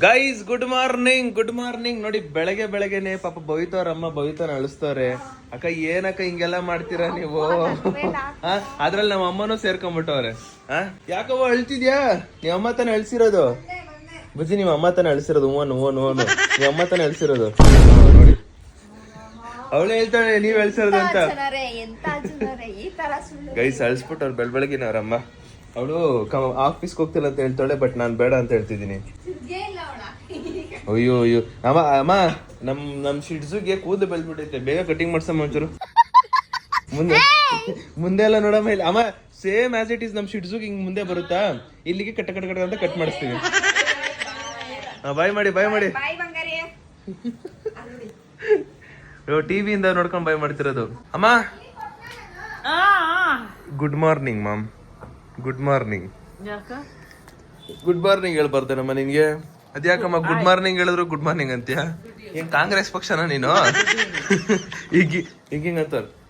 Guys good morning ನೋಡಿ ಬೆಳಗ್ಗೆನೆ ಪಾಪ ಭವಿತವ್ರಮ್ಮ ಭವಿತನ ಅಳಿಸ್ತವ್ರೆ. ಅಕ್ಕ ಏನಕ್ಕ ಹಿಂಗೆಲ್ಲ ಮಾಡ್ತೀರಾ ನೀವು? ಅದ್ರಲ್ಲಿ ನಮ್ಮ ಅಮ್ಮನೂ ಸೇರ್ಕೊಂಡ್ಬಿಟ್ಟವ್ರೆ. ಯಾಕವ್ವ ಅಳ್ತಿದ್ಯಾ? ನೀವ್ ಅಮ್ಮ ತಾನೇ ಅಳ್ಸಿರೋದು ಬುಜ್ಜಿ, ನಿಮ್ಮ ಅಮ್ಮ ತಾನೇ ಅಳ್ಸಿರೋದು. ಓನು ನೀವ್ ಅಮ್ಮ ತಾನೇ ಅಳ್ಸಿರೋದು. ನೋಡಿ ಅವಳೇ ಹೇಳ್ತಾಳೆ ನೀವ್ ಅಳ್ಸಿರೋದು ಅಂತ. ಗೈಸ್ ಅಳ್ಸ್ಬಿಟ್ಟು ಅವ್ರು ಬೆಳಗಿನ ಅವ್ರಮ್ಮ. ಅವಳು ಆಫೀಸ್ಗೆ ಹೋಗ್ತಿಲ್ಲ ಅಂತ ಹೇಳ್ತಾಳೆ, ಬಟ್ ನಾನ್ ಬೇಡ ಅಂತ ಹೇಳ್ತಿದ್ದೀನಿ. ಅಯ್ಯೋ ಅಮ್ಮ ನಮ್ ಶಿಡ್ಸುಗೆ ಕೂದಲು ಬೆಳ್ಬಿಟ್ಟೈತೆ, ಬೇಗ ಕಟಿಂಗ್ ಮಾಡ್ಸಮ್ಮ ಒಂಚೂರು. ಮುಂದೆ ಎಲ್ಲ ನೋಡಮ್ಮ ಇಲ್ಲ ಅಮ್ಮ, ಸೇಮ್ ಆಸ್ ಇಟ್ ಈಸ್ ನಮ್ ಶಿಡ್ಸುಗೆ ಹಿಂಗ್ ಮುಂದೆ ಬರುತ್ತಾ, ಇಲ್ಲಿಗೆ ಕಟ್ಟ ಅಂತ ಕಟ್ ಮಾಡಿಸ್ತೀವಿ. ಬಾಯ್ ಮಾಡಿ ಟಿವಿಯಿಂದ ನೋಡ್ಕೊಂಡು ಬಾಯ್ ಮಾಡ್ತಿರೋದು. ಅಮ್ಮ good morning mom. Good morning ಹೇಳ್ಬಾರ್ದೇನಮ್ಮ ನಿನ್ಗೆ? ಅದ್ಯಾಕಮ್ಮ ಗುಡ್ ಮಾರ್ನಿಂಗ್ ಹೇಳಿದ್ರು ಗುಡ್ ಮಾರ್ನಿಂಗ್ ಅಂತೀಯ? ಏನ್ ಕಾಂಗ್ರೆಸ್ ಪಕ್ಷನ ನೀನು? ಹಿಂಗ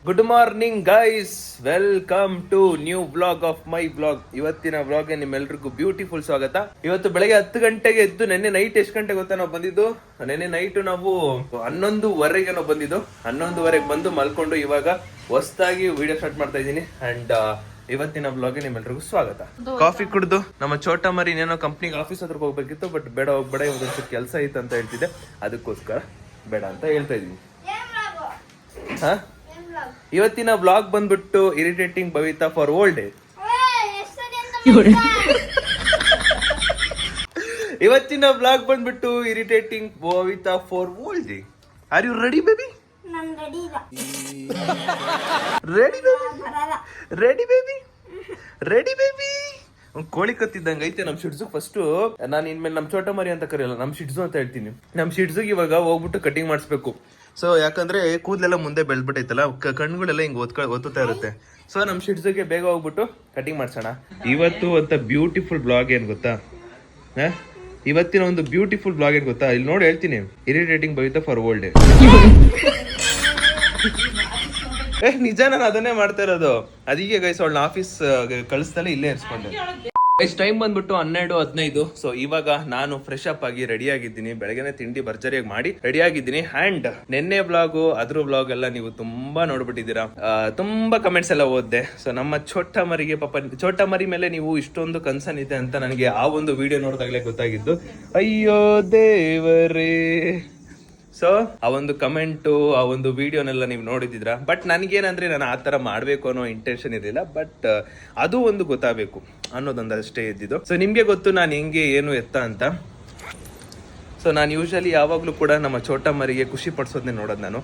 good morning guys, welcome to new blog of my blog. ಇವತ್ತಿನ ಬ್ಲಾಗ್ ನಿಮ್ಮೆಲ್ರಿಗೂ ಬ್ಯೂಟಿಫುಲ್ ಸ್ವಾಗತ. ಇವತ್ತು ಬೆಳಗ್ಗೆ 10 ಗಂಟೆಗೆ ಎದ್ದು, ನೆನ್ನೆ ನೈಟ್ ಎಷ್ಟು ಗಂಟೆಗೆ ಗೊತ್ತಾ ನಾವು ಬಂದಿದ್ದು? ನೆನ್ನೆ ನೈಟ್ ನಾವು 11:15 ನಾವು ಬಂದಿದ್ದು. 11:15 ಬಂದು ಮಲ್ಕೊಂಡು ಇವಾಗ ಹೊಸದಾಗಿ ವಿಡಿಯೋ ಸ್ಟಾರ್ಟ್ ಮಾಡ್ತಾ ಇದ್ದೀನಿ. ಅಂಡ್ ಇವತ್ತಿನ ಬ್ಲಾಗ್ಗೆ ನಿಮ್ಮೆಲ್ರಿಗೂ ಸ್ವಾಗತ. ಕಾಫಿ ಕುಡ್ದು ನಮ್ಮ ಚೋಟ ಮರಿ ಏನೋ ಕಂಪ್ನಿಗೆ ಆಫೀಸ್ ಹತ್ರ ಹೋಗ್ಬೇಕಿತ್ತು, ಬಟ್ ಬೇಡ ಹೋಗ್ಬೇಡ, ಇವತ್ತೊಂದು ಕೆಲಸ ಇತ್ತು ಅಂತ ಹೇಳ್ತಿದ್ದೆ, ಅದಕ್ಕೋಸ್ಕರ ಬೇಡ ಅಂತ ಹೇಳ್ತಾ ಇದೀನಿ. ಇವತ್ತಿನ ಬ್ಲಾಗ್ ಬಂದ್ಬಿಟ್ಟು irritating Bhavita for old day. ಇವತ್ತಿನ ಬ್ಲಾಗ್ ಬಂದ್ಬಿಟ್ಟು irritating Bhavita for old day. Are you ready baby? Ready baby ಕೋಳಿ ಕತ್ತಿದ್ದಂಗ ಐತೆ ನಮ್ ಶಿಡ್ಸು. ಫಸ್ಟ್ ನಾನು ಇನ್ಮೇಲೆ ನಮ್ ಚೋಟ ಮರಿ ಅಂತ ಕರೆಯಲ್ಲ, ನಮ್ ಶಿಡ್ಸು ಅಂತ ಹೇಳ್ತೀನಿ. ನಮ್ ಶಿಡ್ಸುಗೆ ಇವಾಗ ಹೋಗ್ಬಿಟ್ಟು ಕಟಿಂಗ್ ಮಾಡಿಸ್ಬೇಕು. ಸೊ ಯಾಕಂದ್ರೆ ಕೂದಲೆಲ್ಲ ಮುಂದೆ ಬೆಳ್ಬಿಟ್ಟೈತಲ್ಲ, ಕಣ್ಗಳೆಲ್ಲ ಹಿಂಗ್ ಒತ್ತುತ್ತಾ ಇರುತ್ತೆ. ಸೊ ನಮ್ ಶಿಡ್ಸುಗೆ ಬೇಗ ಹೋಗ್ಬಿಟ್ಟು ಕಟಿಂಗ್ ಮಾಡ್ಸೋಣ. ಇವತ್ತು ಅಂತ ಬ್ಯೂಟಿಫುಲ್ ಬ್ಲಾಗ್ ಏನ್ ಗೊತ್ತಾ? ಇವತ್ತಿನ ಒಂದು ಬ್ಯೂಟಿಫುಲ್ ಬ್ಲಾಗ್ ಏನ್ ಗೊತ್ತಾ? ಇಲ್ಲಿ ನೋಡಿ ಹೇಳ್ತೀನಿ, irritating Bhavita for old day. ನಿಜ, ನಾನು ಅದನ್ನೇ ಮಾಡ್ತಾ ಇರೋದು. ಅದಕ್ಕೆ ಗೈಸ್ ಅವಳನ್ನ ಆಫೀಸ್ ಕಳಿಸ್ತಾನೆ ಇಲ್ಲೇ ಇರಿಸ್ಕೊಂಡೆ. ಗೈಸ್ ಟೈಮ್ ಬಂದ್ಬಿಟ್ಟು 12:15. ಸೊ ಇವಾಗ ನಾನು ಫ್ರೆಶ್ ಅಪ್ ಆಗಿ ರೆಡಿ ಆಗಿದ್ದೀನಿ. ಬೆಳಗ್ಗೆನೆ ತಿಂಡಿ ಭರ್ಜರಿಯಾಗಿ ಮಾಡಿ ರೆಡಿ ಆಗಿದ್ದೀನಿ. ಅಂಡ್ ನೆನ್ನೆ ಬ್ಲಾಗು ಅದ್ರ ಬ್ಲಾಗ್ ಎಲ್ಲ ನೀವು ತುಂಬಾ ನೋಡ್ಬಿಟ್ಟಿದ್ದೀರಾ, ತುಂಬಾ ಕಮೆಂಟ್ಸ್ ಎಲ್ಲ ಓದ್ದೆ. ಸೊ ನಮ್ಮ ಚೋಟ ಮರಿಗೆ ಪಾಪ, ಚೋಟ ಮರಿ ಮೇಲೆ ನೀವು ಇಷ್ಟೊಂದು ಕನ್ಸರ್ನ್ ಇದೆ ಅಂತ ನನಗೆ ಆ ಒಂದು ವಿಡಿಯೋ ನೋಡಿದಾಗಲೇ ಗೊತ್ತಾಗಿದ್ದು. ಅಯ್ಯೋ ದೇವರೇ. ಸೊ ಆ ಒಂದು ಕಮೆಂಟು, ಆ ಒಂದು ವಿಡಿಯೋನೆಲ್ಲ ನೀವು ನೋಡಿದಿದ್ರ. ಬಟ್ ನನಗೇನಂದ್ರೆ ನಾನು ಆ ಥರ ಮಾಡಬೇಕು ಅನ್ನೋ ಇಂಟೆನ್ಷನ್ ಇರಲಿಲ್ಲ, ಬಟ್ ಅದು ಒಂದು ಗೊತ್ತಾಗಬೇಕು ಅನ್ನೋದೊಂದು ಅಷ್ಟೇ ಇದ್ದಿದ್ದು. ಸೊ ನಿಮಗೆ ಗೊತ್ತು ನಾನು ಹೆಂಗೆ ಏನು ಎತ್ತ ಅಂತ. ಸೊ ನಾನು ಯೂಶಲಿ ಯಾವಾಗಲೂ ಕೂಡ ನಮ್ಮ ಚೋಟ ಮರಿಗೆ ಖುಷಿ ಪಡಿಸೋದನ್ನೇ ನೋಡೋದು ನಾನು.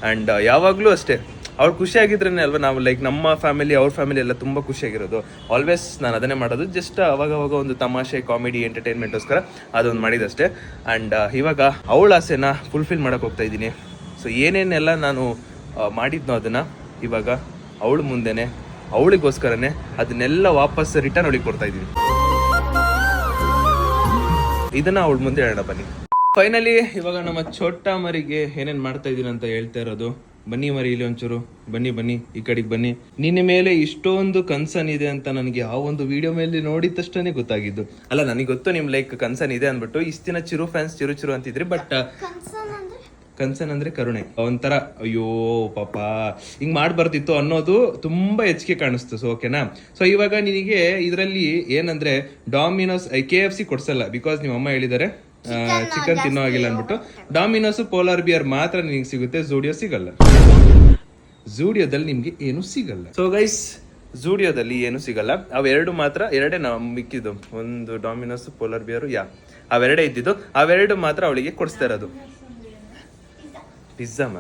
ಆ್ಯಂಡ್ ಯಾವಾಗಲೂ ಅಷ್ಟೇ ಅವ್ರು ಖುಷಿಯಾಗಿದ್ರೇ ಅಲ್ವಾ ನಾವು, ಲೈಕ್ ನಮ್ಮ ಫ್ಯಾಮಿಲಿ ಅವ್ರ ಫ್ಯಾಮಿಲಿ ಎಲ್ಲ ತುಂಬ ಖುಷಿಯಾಗಿರೋದು. ಆಲ್ವೇಸ್ ನಾನು ಅದನ್ನೇ ಮಾಡೋದು. ಜಸ್ಟ್ ಅವಾಗ ಒಂದು ತಮಾಷೆ, ಕಾಮಿಡಿ, ಎಂಟರ್ಟೈನ್ಮೆಂಟ್ಗೋಸ್ಕರ ಅದೊಂದು ಮಾಡಿದಷ್ಟೇ. ಆ್ಯಂಡ್ ಇವಾಗ ಅವಳ ಆಸೆನ ಫುಲ್ಫಿಲ್ ಮಾಡೋಕೆ ಹೋಗ್ತಾ ಇದ್ದೀನಿ. ಸೊ ಏನೇನೆಲ್ಲ ನಾನು ಮಾಡಿದ್ನೋ ಅದನ್ನು ಇವಾಗ ಅವಳ ಮುಂದೆನೆ, ಅವಳಿಗೋಸ್ಕರನೇ ಅದನ್ನೆಲ್ಲ ವಾಪಸ್ ರಿಟರ್ನ್ ಅವಳಿಗೆ ಕೊಡ್ತಾ ಇದ್ದೀನಿ. ಇದನ್ನು ಅವಳ ಮುಂದೆ ಹೇಳೋಣ ಬನ್ನಿ. ಫೈನಲಿ ಇವಾಗ ನಮ್ಮ ಚೋಟ ಮರಿಗೆ ಏನೇನು ಮಾಡ್ತಾ ಇದ್ದೀನಿ ಅಂತ ಹೇಳ್ತಾ ಇರೋದು. ಬನ್ನಿ ಮರಿ, ಇಲ್ಲಿ ಒಂಚೂರು ಬನ್ನಿ ಈ ಕಡೆಗೆ ಬನ್ನಿ. ನಿನ್ನ ಮೇಲೆ ಇಷ್ಟೊಂದು ಕನ್ಸರ್ನ್ ಇದೆ ಅಂತ ನನಗೆ ಆ ಒಂದು ವಿಡಿಯೋ ಮೇಲೆ ನೋಡಿದ ತಕ್ಷಣ ಗೊತ್ತಾಗಿದ್ದು. ಅಲ್ಲ, ನನಗೆ ಗೊತ್ತು ನಿಮ್ ಲೈಕ್ ಕನ್ಸರ್ನ್ ಇದೆ ಅಂದ್ಬಿಟ್ಟು. ಇಷ್ಟು ದಿನ ಚಿರು ಫ್ಯಾನ್ಸ್ ಚಿರು ಅಂತಿದ್ರಿ, ಬಟ್ ಕನ್ಸರ್ನ್ ಅಂದ್ರೆ ಕರುಣೆ. ಒಂಥರ ಅಯ್ಯೋ ಪಾಪ ಹಿಂಗ್ ಮಾಡ್ಬಾರ್ದಿತ್ತು ಅನ್ನೋದು ತುಂಬಾ ಹೆಚ್ಚಿಗೆ ಕಾಣಿಸ್ತು. ಸೊ ಓಕೆನಾ. ಸೊ ಇವಾಗ ನಿನಗೆ ಇದರಲ್ಲಿ ಏನಂದ್ರೆ ಡಾಮಿನೋಸ್ KFC ಕೊಡ್ಸಲ್ಲ, ಬಿಕಾಸ್ ನಿಮ್ಮ ಅಮ್ಮ ಹೇಳಿದ್ದಾರೆ ಚಿಕನ್ ತಿನ್ನೋ ಆಗಿಲ್ಲ ಅಂದ್ಬಿಟ್ಟು. ಡಾಮಿನೋಸ್, ಪೋಲಾರ್ ಬಿಯರ್ ಮಾತ್ರ ನಿಮಗೆ ಸಿಗುತ್ತೆ, ಝೂಡಿಯೋ ಸಿಗಲ್ಲ. ಝೂಡಿಯೋದಲ್ಲಿ ನಿಮ್ಗೆ ಏನು ಸಿಗಲ್ಲ. ಸೊ ಗೈಸ್, ಝೂಡಿಯೋದಲ್ಲಿ ಏನು ಸಿಗಲ್ಲ. ಅವೆರಡು ಮಾತ್ರ, ಎರಡೇ ನಾವು ಮಿಕ್ಕಿದ್ದು. ಒಂದು ಡಾಮಿನೋಸ್, ಪೋಲಾರ್ ಬಿಯರು, ಅವೆರಡೇ ಇದ್ದಿದ್ದು. ಅವೆರಡು ಮಾತ್ರ ಅವಳಿಗೆ ಕೊಡಿಸ್ತಾ ಇರೋದು. ಪಿಜ್ಜಾಮ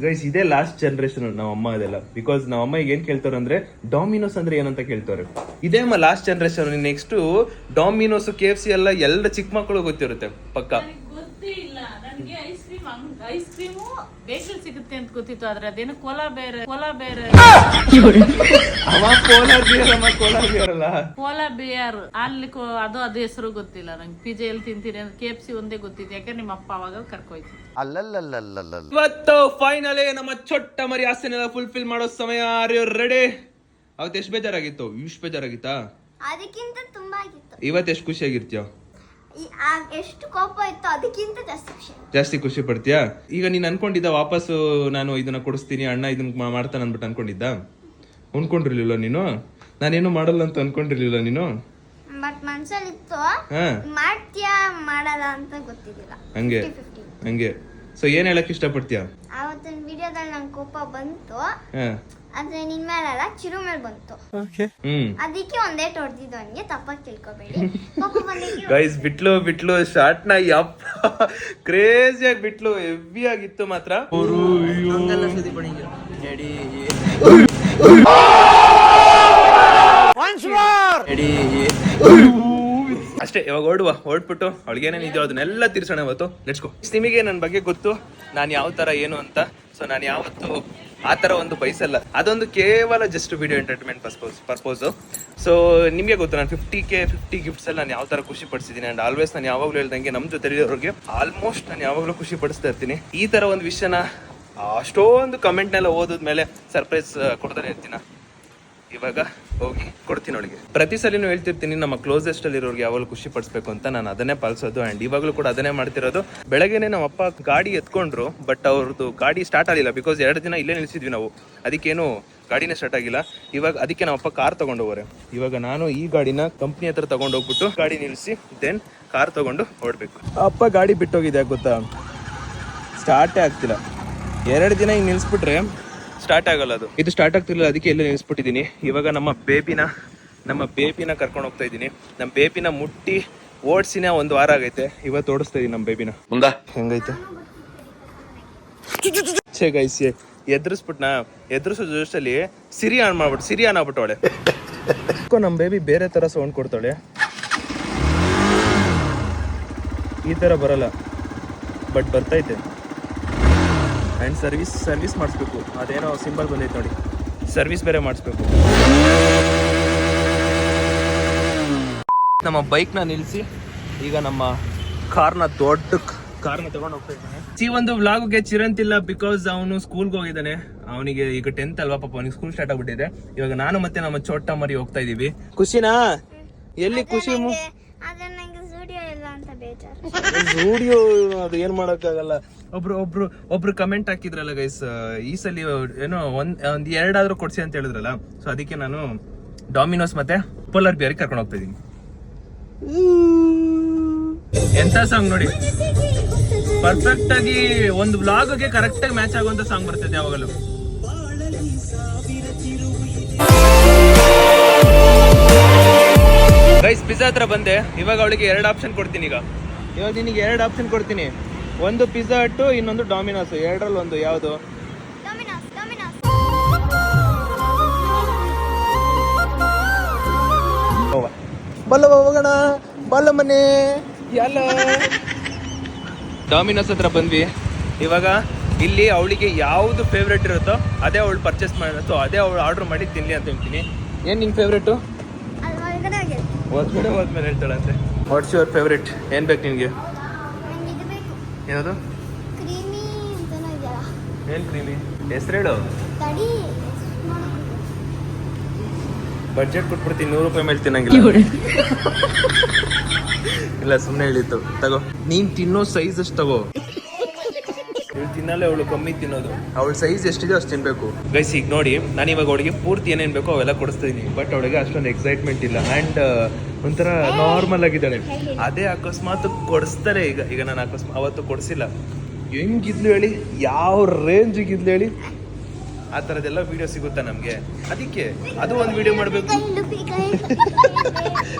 ಗೈಸ್, ಇದೇ ಲಾಸ್ಟ್ ಜನರೇಷನ್ ನಮ್ಮ ಅಮ್ಮ ಅದೆಲ್ಲ. ಬಿಕಾಸ್ ನಮ್ಮ ಅಮ್ಮ ಈಗ ಏನ್ ಕೇಳ್ತಾರೆ ಅಂದ್ರೆ ಡಾಮಿನೋಸ್ ಅಂದ್ರೆ ಏನಂತ ಕೇಳ್ತಾರೆ. ಇದೇ ಅಮ್ಮ last generation. Next Domino's, KFC ಎಲ್ಲ ಚಿಕ್ಕ ಮಕ್ಕಳು ಗೊತ್ತಿರುತ್ತೆ ಪಕ್ಕ. ಐಸ್ ಕ್ರೀಮು ಬೇಕರಿ ಸಿಗುತ್ತೆ ಅಂತ ಗೊತ್ತಿತ್ತು, ಆದ್ರೆ ಅದೇನು ಕೋಲಾ ಬೇರೆ ಕೋಲಾ ಬಿಯರ್ ಅಲ್ಲಿ ಅದು ಹೆಸರು ಗೊತ್ತಿಲ್ಲ ನಂಗೆ. ಪಿಜ್ಜಾ ಎಲ್ಲಿ ತಿಂತೀನಿ ಅಂತ KFC ಒಂದೇ ಗೊತ್ತಿತ್ತು, ಯಾಕಂದ್ರೆ ನಿಮ್ಮ ಅಪ್ಪ ಅವಾಗ ಕರ್ಕೋಯ್ತು. ಇವತ್ತು ಫೈನಲಿ ನಮ್ಮ ಚೊಟ್ಟ ಮರಿ ಆಸೆನೆಲ್ಲ ಫುಲ್ಫಿಲ್ ಮಾಡೋ ಸಮಯ. Are you ready? ಅವತ್ತು ಎಷ್ಟು ಬೇಜಾರಾಗಿತ್ತು? ಬೇಜಾರಾಗಿತ್ತಾ? ಅದಕ್ಕಿಂತ ತುಂಬಾ ಆಗಿತ್ತು. ಇವತ್ತು ಎಷ್ಟು ಖುಷಿಯಾಗಿರ್ತೀಯ? ಎಷ್ಟು ಕೋಪ ಇತ್ತು ಅದಕ್ಕಿಂತ ಜಾಸ್ತಿ ಖುಷಿ. ಜಾಸ್ತಿ ಖುಷಿ ಪಡ್ತೀಯಾ? ಈಗ ನೀನ್ ಅನ್ಕೊಂಡಿದ್ದ ವಾಪಸ್ಸು ನಾನು ಇದನ್ನ ಕೊಡಿಸ್ತೀನಿ, ಅಣ್ಣ ಇದನ್ನ ಮಾಡ್ತಾನೆ ಅನ್ಬಿಟ್ಟು ಅನ್ಕೊಂಡಿದ್ದ? ಅನ್ಕೊಂಡಿರ್ಲಿಲ್ಲ ನೀನು? ನಾನೇನು ಮಾಡಲ್ಲ ಅಂತ ಅನ್ಕೊಂಡಿರ್ಲಿಲ್ಲ ನೀನು? ಬಟ್ ಮನ್ಸಲ್ಲಿ ಇತ್ತು, ಹಾ, ಮಾಡ್ತೀಯಾ ಮಾಡಲ್ಲ ಅಂತ ಗೊತ್ತಿದ್ದಿಲ್ಲ. ಹಂಗೆ 50-50. ಹಂಗೆ. ಸೊ ಏನ್ ಹೇಳಕ್ ಇಷ್ಟಪಡ್ತೀಯ? ಆವತ್ತಿನ ವಿಡಿಯೋದಲ್ಲಿ ನಂಗೆ ಕೋಪ ಬಂತು, ಹಾ, ಆದ್ರೆ ನಿನ್ ಮೇಲಲ್ಲ ಚಿರು ಮೇಲೆ ಬಂತು. ಅದಕ್ಕೆ ಒಂದೇ ಹೊಡೆದಿದ್ದು, ಹಂಗೆ ತಪ್ಪಾಗಿ ತಿಳ್ಕೊಬೇಡಿ. ಕೋಪ ಬಂದಿದ್ದು ಗೈಸ್ ಬಿಟ್ಲು ಶಾರ್ಟ್ ನ ಯಪ್ಪ ಕ್ರೇಜಿ ಆಗಿ ಬಿಟ್ಲು, ಹೆವಿ ಆಗಿತ್ತು ಮಾತ್ರ. ಅಷ್ಟೇ, ಇವಾಗ ಹೊರಡ್ಬಿಟ್ಟು ಅವಳಿಗೆ ಏನೇನಿದೆಯೋ ಅದನ್ನೆಲ್ಲ ತೀರ್ಸೋಣ ಇವತ್ತು. Let's go. ನಿಮಗೆ ನನ್ನ ಬಗ್ಗೆ ಗೊತ್ತು, ನಾನು ಯಾವ ತರ ಏನು ಅಂತ. ಸೊ ನಾನು ಯಾವತ್ತು ಆ ಥರ ಒಂದು ಬಯಸಲ್ಲ, ಅದೊಂದು ಕೇವಲ just video entertainment purpose. So ನಿಮಗೆ ಗೊತ್ತು, ನಾನು 50 ಗಿಫ್ಟ್ಸ್ ಎಲ್ಲ ನಾನು ಯಾವ ಥರ ಖುಷಿ ಪಡಿಸಿದ್ದೀನಿ. ಆ್ಯಂಡ್ ಆಲ್ವೇಸ್ ನಾನು ಯಾವಾಗಲೂ ಹೇಳ್ದಂಗೆ ನಮ್ಮ ಜೊತೆ ಇರೋರಿಗೆ ಆಲ್ಮೋಸ್ಟ್ ನಾನು ಯಾವಾಗಲೂ ಖುಷಿ ಪಡಿಸ್ತಾ ಇರ್ತೀನಿ. ಈ ಥರ ಒಂದು ವಿಷಯನ ಅಷ್ಟೊಂದು ಕಮೆಂಟ್ನೆಲ್ಲ ಓದಿದ್ಮೇಲೆ ಸರ್ಪ್ರೈಸ್ ಕೊಡ್ತಾನೆ ಇರ್ತೀನಿ. ಇವಾಗ ಹೋಗಿ ಕೊಡ್ತೀನಿ ಅವಳಿಗೆ. ಪ್ರತಿ ಸಲಿನೂ ಹೇಳ್ತಿರ್ತೀನಿ, ನಮ್ಮ ಕ್ಲೋಸೆಸ್ಟ್ ಅಲ್ಲಿರೋರಿಗೆ ಯಾವಾಗಲೂ ಖುಷಿ ಪಡಿಸ್ಬೇಕು ಅಂತ. ನಾನು ಅದನ್ನೇ ಪಾಲಿಸೋದು. ಆ್ಯಂಡ್ ಇವಾಗಲೂ ಕೂಡ ಅದನ್ನೇ ಮಾಡ್ತಿರೋದು. ಬೆಳಗ್ಗೆನೆ ನಮ್ಮ ಅಪ್ಪ ಗಾಡಿ ಎತ್ಕೊಂಡ್ರು, ಬಟ್ ಅವ್ರದ್ದು ಗಾಡಿ ಸ್ಟಾರ್ಟ್ ಆಗಿಲ್ಲ. ಬಿಕಾಸ್ 2 ದಿನ ಇಲ್ಲೇ ನಿಲ್ಸಿದ್ವಿ ನಾವು, ಅದಕ್ಕೇನು ಗಾಡಿನೇ ಸ್ಟಾರ್ಟ್ ಆಗಿಲ್ಲ. ಇವಾಗ ಅದಕ್ಕೆ ನಮ್ಮ ಅಪ್ಪ ಕಾರ್ ತಗೊಂಡು ಹೋಗೋರೆ. ಇವಾಗ ನಾನು ಈ ಗಾಡಿನ ಕಂಪ್ನಿ ಹತ್ರ ತಗೊಂಡು ಹೋಗ್ಬಿಟ್ಟು ಗಾಡಿ ನಿಲ್ಲಿಸಿ ದೆನ್ ಕಾರ್ ತಗೊಂಡು ಹೊರಡ್ಬೇಕು. ಅಪ್ಪ ಗಾಡಿ ಬಿಟ್ಟೋಗಿದೆ ಗೊತ್ತಾ, ಸ್ಟಾರ್ಟೇ ಆಗ್ತಿಲ್ಲ. 2 ದಿನ ಹಿಂಗೆ ನಿಲ್ಸ್ಬಿಟ್ರೆ ಸ್ಟಾರ್ಟ್ ಆಗಲ್ಲ ಅದು. ಇದು ಸ್ಟಾರ್ಟ್ ಆಗ್ತಿಲ್ಲ, ಅದಕ್ಕೆ ಎಲ್ಲ ನಿಲ್ಲಿಸ್ಬಿಟ್ಟಿದ್ದೀನಿ. ಇವಾಗ ನಮ್ಮ ಬೇಬಿನ ಕರ್ಕೊಂಡು ಹೋಗ್ತಾ ಇದ್ದೀನಿ. ನಮ್ಮ ಬೇಬಿನ ಮುಟ್ಟಿ ಓಡಿಸಿನ 1 ವಾರ ಆಗೈತೆ. ಇವತ್ತು ಓಡಿಸ್ತಾ ಇದೀನಿ ನಮ್ಮ ಬೇಬಿನ. ಹೆಂಗೈತೆ ಛೇ ಗೈಸ್, ಎದುರಿಸ್ಬಿಟ್ನಾ? ಎದುರಿಸೋ ಜೋಶಲ್ಲಿ Siri on ಆಗ್ಬಿಟ್ಟವಳೆ. ನಮ್ಮ ಬೇಬಿ ಬೇರೆ ತರ ಸೌಂಡ್ ಕೊಡ್ತಾಳೆ, ಈ ತರ ಬರಲ್ಲ, ಬಟ್ ಬರ್ತೈತೆ. ಆ್ಯಂಡ್ ಸರ್ವಿಸ್ ಮಾಡಿಸ್ಬೇಕು. ಅದೇನೋ ಸಿಂಬಲ್ ಬಂದೈತೆ ನೋಡಿ, ಸರ್ವಿಸ್ ಬೇರೆ ಮಾಡಿಸ್ಬೇಕು. ನಮ್ಮ ಬೈಕ್ನ ನಿಲ್ಲಿಸಿ ಈಗ ನಮ್ಮ ದೊಡ್ಡ ಕಾರ್ನ ತಗೊಂಡು ಹೋಗ್ತಾ ಇದ್ದಾನೆ. ಈ ಒಂದು ವ್ಲಾಗ್ಗೆ ಚಿರಂತಿಲ್ಲ, ಬಿಕಾಸ್ ಅವನು ಸ್ಕೂಲ್ಗೆ ಹೋಗಿದ್ದಾನೆ. ಅವನಿಗೆ ಈಗ 10th ಅಲ್ವಾ ಪಾಪ, ಅವನಿಗೆ ಸ್ಕೂಲ್ ಸ್ಟಾರ್ಟ್ ಆಗ್ಬಿಟ್ಟಿದೆ. ಇವಾಗ ನಾನು ಮತ್ತೆ ನಮ್ಮ ಚೋಟ ಮರಿ ಹೋಗ್ತಾ ಇದೀವಿ. ಖುಷಿನಾ? ಎಲ್ಲಿ ಖುಷಿ? ಸ್ಟುಡಿಯೋ ಅದು ಏನ್ ಮಾಡಕ್ಕಾಗಲ್ಲ. ಒಬ್ರು ಕಮೆಂಟ್ ಹಾಕಿದ್ರಲ್ಲ ಗೈಸ್, ಈ ಸಲ ಏನೋ ಒಂದ್ 2 ಕೊಡ್ಸಿ ಅಂತ ಹೇಳಿದ್ರಲ್ಲ. ಸೊ ಅದಕ್ಕೆ ನಾನು ಡಾಮಿನೋಸ್ ಮತ್ತೆ ಪೋಲಾರ್ ಬಿಯರ್ ಕರ್ಕೊಂಡು ಹೋಗ್ತಾ ಇದೀನಿ. ಎಂತ ಸಾಂಗ್ ನೋಡಿ, ಪರ್ಫೆಕ್ಟ್ ಆಗಿ ಒಂದು ವ್ಲಾಗ್ಗೆ ಕರೆಕ್ಟ್ ಆಗಿ ಮ್ಯಾಚ್ ಆಗುವಂತ ಸಾಂಗ್ ಬರ್ತದೆ ಯಾವಾಗಲೂ. ಗೈಸ್ ಪಿಜ್ಜಾ ಹತ್ರ ಬಂದೆ. ಇವಾಗ ಅವಳಿಗೆ 2 ಆಪ್ಷನ್ ಕೊಡ್ತೀನಿ. ಇವಾಗ ನಿನಗೆ 2 ಆಪ್ಷನ್ ಕೊಡ್ತೀನಿ, ಒಂದು ಪಿಜ್ಜಾ ಹಟ್ಟು, ಇನ್ನೊಂದು ಡಾಮಿನೋಸ್. 2ರಲ್ಲಿ ಒಂದು ಯಾವುದು? ಬಲ್ಲವ ಹೋಗೋಣ, ಬಲ್ಲ ಮನೆ ಎಲ್ಲ. ಡಾಮಿನೋಸ್ ಹತ್ರ ಬಂದ್ವಿ. ಇವಾಗ ಇಲ್ಲಿ ಅವಳಿಗೆ ಯಾವುದು ಫೇವ್ರೇಟ್ ಇರುತ್ತೋ ಅದೇ ಅವಳು ಪರ್ಚೇಸ್ ಮಾಡೋದು, ಅದೇ ಅವಳು ಆರ್ಡರ್ ಮಾಡಿ ತಿನ್ಲಿ ಅಂತ ಹೇಳ್ತೀನಿ. ಏನು ನಿನ್ ಫೇವ್ರೇಟು? ಹೊರಗಡೆ ಹೋದ್ಮೇಲೆ ಹೇಳ್ತಾಳಂತೆ. What's your favourite? ಏನು ಬೇಕು ನಿನಗೆ? ಯಾವುದು? ಏನು ಕ್ರೀಮಿ? ಹೆಸರು ಹೇಳು. ಬಡ್ಜೆಟ್ ಕೊಟ್ಬಿಡ್ತೀನಿ, 100 ರೂಪಾಯಿ ಮೇಲೆ ತಿನ್ನಂಗಿಲ್ಲ. ಇಲ್ಲ ಸುಮ್ಮನೆ ಹೇಳಿತ್ತು. ತಗೋ, ನೀನ್ ತಿನ್ನೋ ಸೈಜ್ ಅಷ್ಟು ತಗೋ. ಇವಳು ತಿನ್ನಲ್ಲ, ಅವಳು ಕಮ್ಮಿ ತಿನ್ನೋದು. ಅವಳ ಸೈಜ್ ಎಷ್ಟಿದೆ ಅಷ್ಟು ತಿನ್ಬೇಕು. ಗೈಸ್ ಈಗ ನೋಡಿ, ನಾನು ಇವಾಗ ಅವಳಿಗೆ ಪೂರ್ತಿ ಏನೇನು ಬೇಕೋ ಅವೆಲ್ಲ ಕೊಡಿಸ್ತಾ ಇದೀನಿ. ಬಟ್ ಅವಳಿಗೆ ಅಷ್ಟೊಂದು ಎಕ್ಸೈಟ್ಮೆಂಟ್ ಇಲ್ಲ. ಆ್ಯಂಡ್ ಒಂಥರ ನಾರ್ಮಲ್ ಆಗಿದ್ದಾಳೆ. ಅದೇ ಅಕಸ್ಮಾತ್ ಕೊಡಿಸ್ತಾರೆ. ಈಗ ನಾನು ಅವತ್ತು ಕೊಡಿಸಿಲ್ಲ. ಹೆಂಗಿದ್ಲು ಹೇಳಿ, ಯಾವ ರೇಂಜಿಗಿದ್ಲು ಹೇಳಿ, ಆ ಥರದ್ದೆಲ್ಲ ವಿಡಿಯೋ ಸಿಗುತ್ತಾ ನಮಗೆ? ಅದಕ್ಕೆ ಅದು ಒಂದು ವಿಡಿಯೋ ಮಾಡಬೇಕು,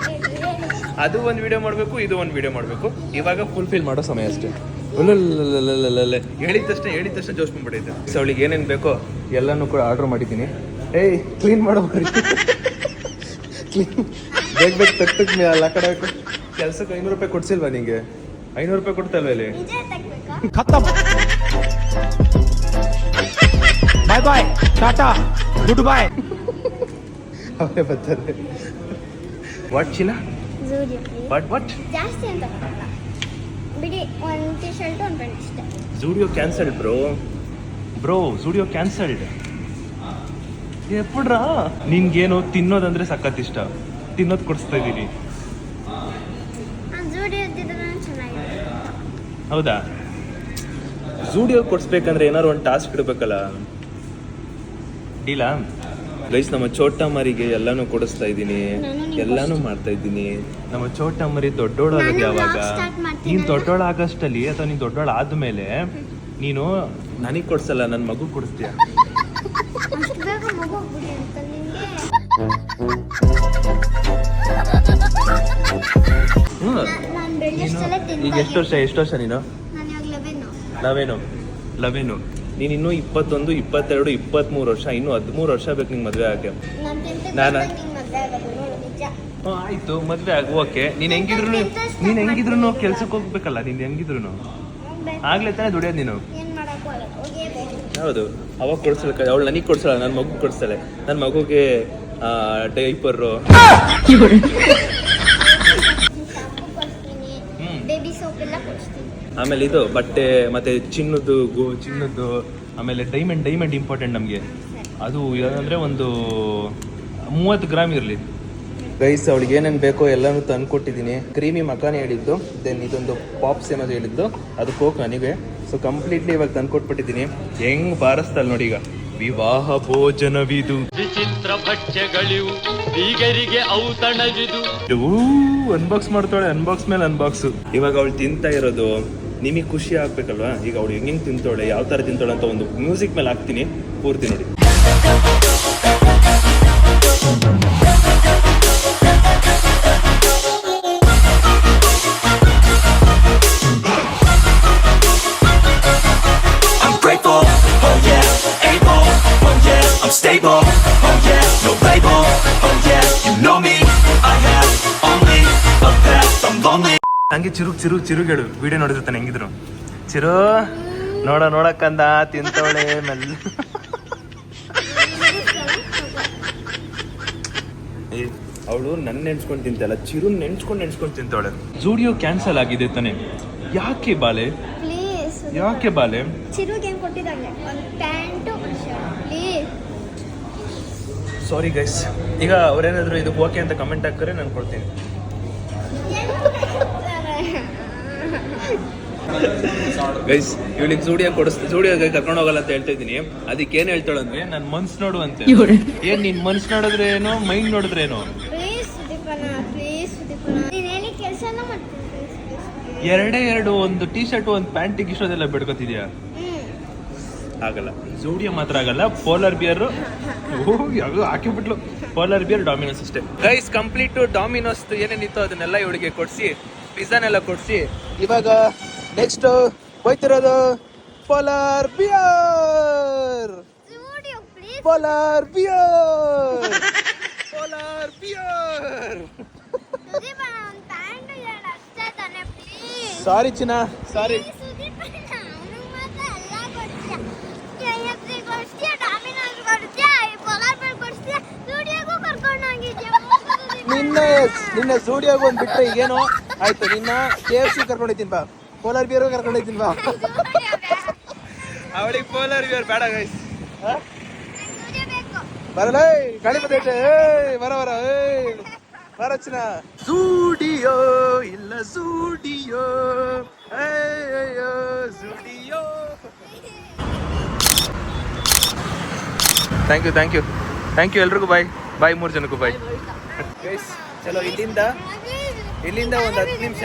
ಇದು ಒಂದು ವಿಡಿಯೋ ಮಾಡಬೇಕು. ಇವಾಗ ಫುಲ್ಫಿಲ್ ಮಾಡೋ ಸಮಯ ಅಷ್ಟೇ. ಹೇಳಿದ ತಕ್ಷಣ ಜೋಶ್ ಬಂದ್ಬಿಟ್ಟೈತೆ. ಸೊ ಅವಳಿಗೆ ಏನೇನು ಬೇಕೋ ಎಲ್ಲನೂ ಕೂಡ ಆರ್ಡರ್ ಮಾಡಿದ್ದೀನಿ. ಏಯ್ ಕ್ಲೀನ್ ಮಾಡೋ ಬೇಗ ತಕ್ಕ ಅಲ್ಲ ಕಡೆ ಕೆಲ್ಸಕ್ಕೆ 500 ರೂಪಾಯಿ ಕೊಡ್ಸಿಲ್ವಾ ನಿಂಗೆ? 500 ರೂಪಾಯಿ ಕೊಡ್ತಲ್ವ ಇಲ್ಲಿ? ಬಾಯ್ ಬಾಯ್, ಟಾಟಾ, ಗುಡ್ ಬಾಯ್. ಅವರೇ ಬರ್ತಾರೆ. ವಾಟ್ ಚಿನ್ನ? ವಾಟ್ ಜಾಸ್ತಿ ಅಂತ ಬರಲ್ಲ ಬಿಡಿ, ಒಂದು ಟಿ ಶರ್ಟ್ ಒಂದು ಪ್ಯಾಂಟ್ ಅಷ್ಟೇ. Zudio cancelled bro, Zudio cancelled. ಎಪ್ಪಡ್ರಾ? ನಿನ್ಗೇನು ತಿನ್ನೋದಂದ್ರೆ ಸಖತ್ ಇಷ್ಟ. ತಿನ್ನೋದು ಕೊಡಿಸ್ತಾ ಇದ್ದೀನಿ. ಜೋಡಿ ಇದ್ದಿದ್ರೆ ಚೆನ್ನಾಗಿದೆ. ಹೌದಾ? ಜೂಡಿಯೋ ಕೊಡಿಸ್ಬೇಕಂದ್ರೆ ಏನಾದ್ರು ಒಂದು ಟಾಸ್ಕ್ ಇಡಬೇಕಲ್ಲ. ಡೀಲಾ ಗೈಸ್? ನಮ್ಮ ಚೋಟ ಮರಿಗೆ ಎಲ್ಲಾನು ಕೊಡಿಸ್ತಾ ಇದ್ದೀನಿ, ಎಲ್ಲಾನು ಮಾಡ್ತಾ ಇದ್ದೀನಿ. ನಮ್ಮ ಚೋಟ ಮರಿ ದೊಡ್ಡೋಳು ಆಗೋದು ಯಾವಾಗ? ನೀನ್ ದೊಡ್ಡೋಳು ಆಗಷ್ಟಲ್ಲಿ ಅಥವಾ ನೀನ್ ದೊಡ್ಡೋಳು ಆದ್ಮೇಲೆ ನೀನು ನನಗೆ ಕೊಡ್ಸಲ್ಲ, ನನ್ನ ಮಗು ಕೊಡಿಸ್ತೀಯ. ಅಷ್ಟು ಬೇಗ ಮಗು ಹೋಗ್ಬಿಡಿ ಅಂತ ನಿಂಗೆ. ನಾನು ಬೆಳೆಯಷ್ಟಲ್ಲೇ ಈಗ ಎಷ್ಟು ವರ್ಷ ನೀನು? ನಾನು ಇವಾಗ 11 ನೀನು ಇನ್ನೂ 21, 22, 23 ವರ್ಷ, ಇನ್ನೂ 13 ವರ್ಷ ಬೇಕು ನಿಂಗೆ ಮದುವೆ ಆಗಕ್ಕೆ. ನಾನು ಆಯ್ತು, ಮದುವೆ ಆಗ ಓಕೆ. ನೀನ್ ಹೆಂಗಿದ್ರು ಕೆಲ್ಸಕ್ಕೆ ಹೋಗ್ಬೇಕಲ್ಲ. ನೀನ್ ಹೆಂಗಿದ್ರು ಆಗ್ಲೇ ತಾನೇ ದುಡಿಯೋದು ನೀನು. ಹೌದು, ಅವಾಗ ಕೊಡ್ಸಲ್ಲ, ಅವಳು ನನಗೆ ಕೊಡ್ಸಲ್ಲ, ನನ್ನ ಮಗು ಕೊಡ್ಸ್ತಾಳೆ. ನನ್ನ ಮಗುಗೆ ಡೈಪರು, ಆಮೇಲೆ ಇದು ಬಟ್ಟೆ, ಮತ್ತೆ ಚಿನ್ನದ್ದು, ಆಮೇಲೆ ಡೈಮಂಡ್ ಇಂಪಾರ್ಟೆಂಟ್ ನಮಗೆ. ಅದು ಏನಂದ್ರೆ ಒಂದು 30 ಗ್ರಾಮ್ ಇರಲಿ. ಗೈಸ್, ಅವಳಿಗೆ ಏನೇನು ಬೇಕೋ ಎಲ್ಲನೂ ತಂದ್ಕೊಟ್ಟಿದ್ದೀನಿ. ಕ್ರೀಮಿ ಮಕಾನೆ ಹೇಳಿದ್ದು, ದೆನ್ ಇದೊಂದು ಪಾಪ್ಸ್ ಏನೋ ಹೇಳಿದ್ದು, ಅದು ಕೋಕ್ ನನಗೆ. ಸೊ ಕಂಪ್ಲೀಟ್ಲಿ ಇವಾಗ ತಂದ್ಕೊಟ್ಬಿಟ್ಟಿದ್ದೀನಿ. ಹೆಂಗ್ ಬಾರಿಸ್ತಾಳೆ ನೋಡಿ. ಈಗ ವಿವಾಹ ಭೋಜನವಿದು, ವಿಚಿತ್ರ ಭಕ್ಷ್ಯಗಳಿವು, ಬೀಗರಿಗೆ ಔತಣವಿದು. ಅನ್ಬಾಕ್ಸ್ ಮಾಡ್ತಾಳೆ, ಅನ್ಬಾಕ್ಸ್ ಮೇಲೆ ಅನ್ಬಾಕ್ಸ್. ಇವಾಗ ಅವಳು ತಿಂತಾ ಇರೋದು ನಿಮಗೆ ಖುಷಿ ಆಗ್ಬೇಕಲ್ವಾ? ಈಗ ಅವಳು ಹೆಂಗೆ ತಿಂತಾಳೆ, ಯಾವ ಥರ ತಿಂತಾಳೆ ಅಂತ ಒಂದು ಮ್ಯೂಸಿಕ್ ಮೇಲೆ ಹಾಕ್ತೀನಿ, ಪೂರ್ತಿ ನೋಡಿ. Stable, oh yeah, no label, oh yeah, you know me, I have only a path, I'm lonely. ಹಂಗೆ ಚಿರುಗೇಳು ವಿಡಿಯೋ ನೋಡಿರ್ತಾನೆ ಹೆಂಗಿದ್ರು. ಚಿರು ನೋಡಕ್ಕಂದ ತಿಂತವಳೆ ಮೆಲ್ಲ. ಅವಳು ನನ್ನ ನೆನ್ಸ್ಕೊಂಡು ತಿಂತಲ್ಲ, ಚಿರು ನೆನ್ಸ್ಕೊಂಡು ತಿಂತವಳೆ. ಜೂಡಿಯೋ ಕ್ಯಾನ್ಸಲ್ ಆಗಿದೆ ತಾನೆ? ಯಾಕೆ ಬಾಲೆ? ಯಾಕೆ ಬಾಲೆ? ಚಿರುಗೆ ಕೊಟ್ಟಿದ್ದಾಳೆ ಒಂದು ಪ್ಯಾಂಟು ಪ್ಲೀಸ್. Sorry guys. ಈಗ ಅವ್ರೇನಾದ್ರು ಇದಕ್ಕೆ ಓಕೆ ಅಂತ ಕಮೆಂಟ್ ಹಾಕಿದ್ರೆ ನಾನು ಕೊಡ್ತೀನಿ. ಗೈಸ್, ಇವಳಿಗೆ ಜೂಡಿಯೋಗೆ ಕರ್ಕೊಂಡು ಹೋಗಲ್ಲ ಅಂತ ಹೇಳ್ತಾ ಇದ್ದೀನಿ. ಅದಕ್ಕೆ ಏನ್ ಹೇಳ್ತಾಳೆ ಅಂದ್ರೆ, ನನ್ನ ಮನ್ಸು ನೋಡು ಅಂತ. ಏನ್ ನಿನ್ ಮನ್ಸು ನೋಡಿದ್ರೆ ಏನೋ, ಮೈಂಡ್ ನೋಡಿದ್ರೆ ಏನೋ? ಎರಡು ಒಂದು ಟೀ ಶರ್ಟ್, ಒಂದು ಪ್ಯಾಂಟಿಗೆ ಇಷ್ಟೊಂದೆಲ್ಲ ಬಿಡ್ಕೊತಿದ್ಯಾ? ಆಗಲ್ಲ. ಜೂಡಿಯೋ ಮಾತ್ರ ಆಗಲ್ಲ. ಪೋಲಾರ್ ಬಿಯರ್ ಯಾವುದು ಹಾಕಿಬಿಟ್ಲು. ಪೋಲಾರ್ ಬಿಯರ್, ಡಾಮಿನೋಸ್ ಅಷ್ಟೇ ಗೈಸ್. ಕಂಪ್ಲೀಟ್ ಡಾಮಿನೋಸ್ ಏನೇನಿತ್ತು ಅದನ್ನೆಲ್ಲ ಇವಳಿಗೆ ಕೊಡಿಸಿ, ಪಿಜ್ಜಾನೆಲ್ಲ ಕೊಡಿಸಿ, ಇವಾಗ ನೆಕ್ಸ್ಟ್ ಹೋಯ್ತಿರೋದು polar bear. Polar bear, polar bear. Sorry ಚಿನ್ನ, ಸಾರಿ. ನಿನ್ನ ಜೂಡಿಯೋಗ ಒಂದು ಬಿಟ್ಟು ಈಗೇನೋ ಆಯ್ತು. ನಿನ್ನ KFC ಕರ್ಕೊಂಡೈತೀನಿ ಬಾ, ಪೋಲಾರ್ ಬಿಯರ್ ಕರ್ಕೊಂಡೈತೀನಿ ಬಾ. ಅವಳಿಗೆ ಪೋಲಾರ್ ಬಿಯರ್ ಬೇಡ ಗೈಸ್. ಬರಲ್ಲ, ಗಾಳಿ ಬರ್ತೈತೆ. ಬರ ಚಿನ್ನ. ಜೂಡಿಯೋ ಇಲ್ಲ ಜೂಡಿಯೋ, ಅಯ್ಯೋ ಜೂಡಿಯೋ. ಥ್ಯಾಂಕ್ ಯು ಎಲ್ರಿಗೂ. ಬಾಯ್ 3 ಜನಕ್ಕೂ ಬಾಯ್ ಗೈಸ್. ಚಲೋ, ಇಲ್ಲಿಂದ ಒಂದು 10 ನಿಮಿಷ